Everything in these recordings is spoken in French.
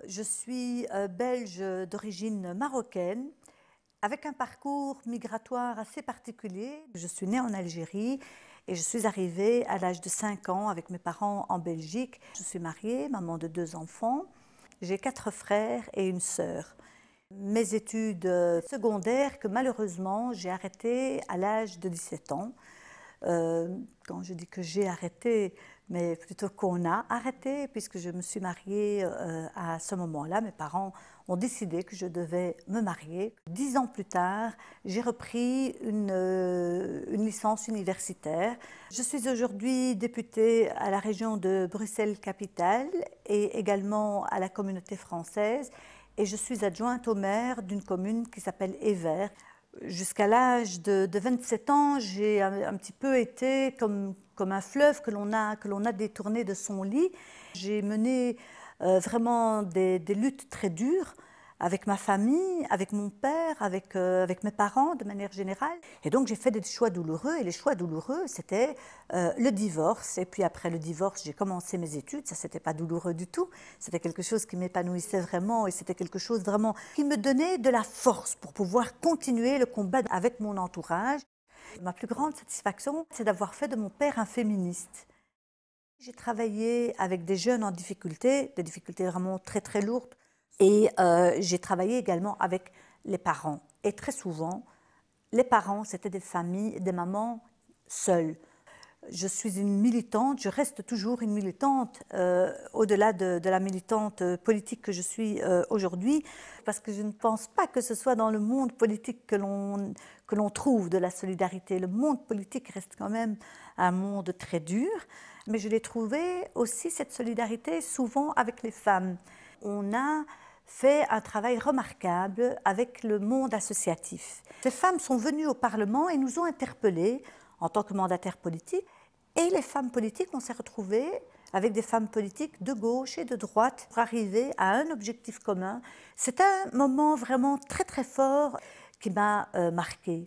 Je suis belge d'origine marocaine, avec un parcours migratoire assez particulier. Je suis née en Algérie et je suis arrivée à l'âge de 5 ans avec mes parents en Belgique. Je suis mariée, maman de 2 enfants. J'ai 4 frères et une sœur. Mes études secondaires que malheureusement j'ai arrêtées à l'âge de 17 ans. Quand je dis que j'ai arrêté, mais plutôt qu'on a arrêté, puisque je me suis mariée à ce moment-là. Mes parents ont décidé que je devais me marier. 10 ans plus tard, j'ai repris une licence universitaire. Je suis aujourd'hui députée à la région de Bruxelles-Capitale et également à la communauté française. Et je suis adjointe au maire d'une commune qui s'appelle Evere. Jusqu'à l'âge de 27 ans, j'ai un petit peu été comme un fleuve que l'on a détourné de son lit. J'ai mené vraiment des luttes très dures avec ma famille, avec mon père, avec mes parents de manière générale. Et donc j'ai fait des choix douloureux, et les choix douloureux, c'était le divorce. Et puis après le divorce, j'ai commencé mes études. Ça, c'était pas douloureux du tout. C'était quelque chose qui m'épanouissait vraiment, et c'était quelque chose vraiment qui me donnait de la force pour pouvoir continuer le combat avec mon entourage. Ma plus grande satisfaction, c'est d'avoir fait de mon père un féministe. J'ai travaillé avec des jeunes en difficulté, des difficultés vraiment très très lourdes, et j'ai travaillé également avec les parents. Et très souvent, les parents, c'était des familles, des mamans seules. Je suis une militante, je reste toujours une militante, au-delà de la militante politique que je suis aujourd'hui, parce que je ne pense pas que ce soit dans le monde politique que l'on trouve de la solidarité. Le monde politique reste quand même un monde très dur, mais je l'ai trouvé aussi, cette solidarité, souvent avec les femmes. On a fait un travail remarquable avec le monde associatif. Ces femmes sont venues au Parlement et nous ont interpellés en tant que mandataires politiques. Et les femmes politiques, on s'est retrouvées avec des femmes politiques de gauche et de droite pour arriver à un objectif commun. C'est un moment vraiment très très fort qui m'a marquée.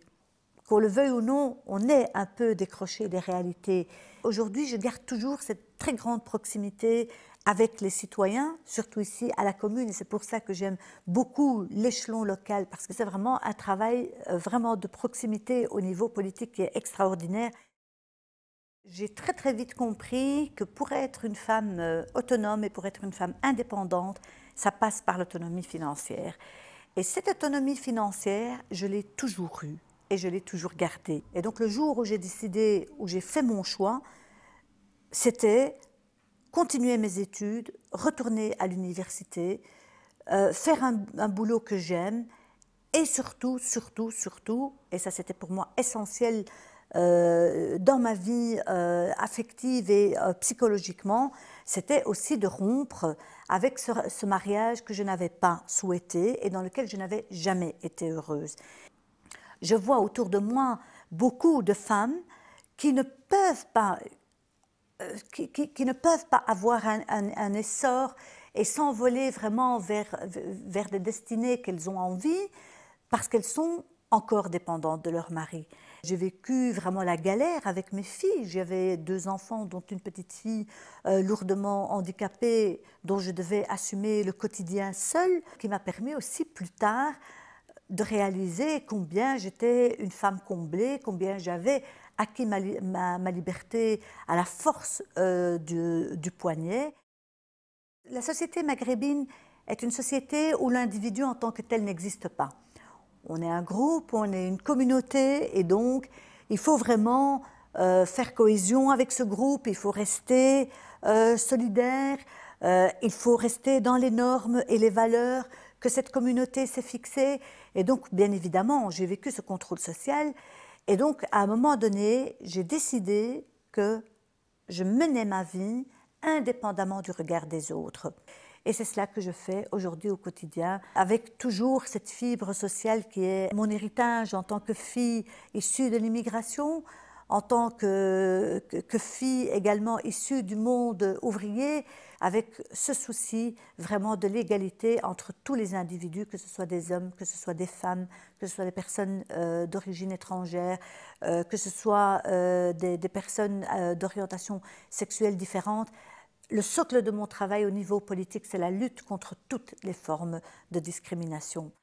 Qu'on le veuille ou non, on est un peu décroché des réalités. Aujourd'hui, je garde toujours cette très grande proximité avec les citoyens, surtout ici à la commune, et c'est pour ça que j'aime beaucoup l'échelon local, parce que c'est vraiment un travail vraiment de proximité au niveau politique qui est extraordinaire. J'ai très très vite compris que pour être une femme autonome et pour être une femme indépendante, ça passe par l'autonomie financière. Et cette autonomie financière, je l'ai toujours eue et je l'ai toujours gardée. Et donc le jour où j'ai décidé, où j'ai fait mon choix, c'était continuer mes études, retourner à l'université, faire un boulot que j'aime et surtout, et ça c'était pour moi essentiel dans ma vie affective et psychologiquement, c'était aussi de rompre avec ce mariage que je n'avais pas souhaité et dans lequel je n'avais jamais été heureuse. Je vois autour de moi beaucoup de femmes qui ne peuvent pas qui ne peuvent pas avoir un essor et s'envoler vraiment vers des destinées qu'elles ont envie parce qu'elles sont encore dépendantes de leur mari. J'ai vécu vraiment la galère avec mes filles. J'avais 2 enfants, dont une petite fille lourdement handicapée, dont je devais assumer le quotidien seule, qui m'a permis aussi plus tard de réaliser combien j'étais une femme comblée, combien j'avais acquis ma liberté à la force du poignet. La société maghrébine est une société où l'individu en tant que tel n'existe pas. On est un groupe, on est une communauté et donc il faut vraiment faire cohésion avec ce groupe, il faut rester solidaire, il faut rester dans les normes et les valeurs que cette communauté s'est fixées. Et donc, bien évidemment, j'ai vécu ce contrôle social. Et donc, à un moment donné, j'ai décidé que je menais ma vie indépendamment du regard des autres. Et c'est cela que je fais aujourd'hui au quotidien, avec toujours cette fibre sociale qui est mon héritage en tant que fille issue de l'immigration, en tant que fille également issue du monde ouvrier, avec ce souci vraiment de l'égalité entre tous les individus, que ce soit des hommes, que ce soit des femmes, que ce soit des personnes d'origine étrangère, que ce soit des personnes d'orientation sexuelle différente. Le socle de mon travail au niveau politique, c'est la lutte contre toutes les formes de discrimination.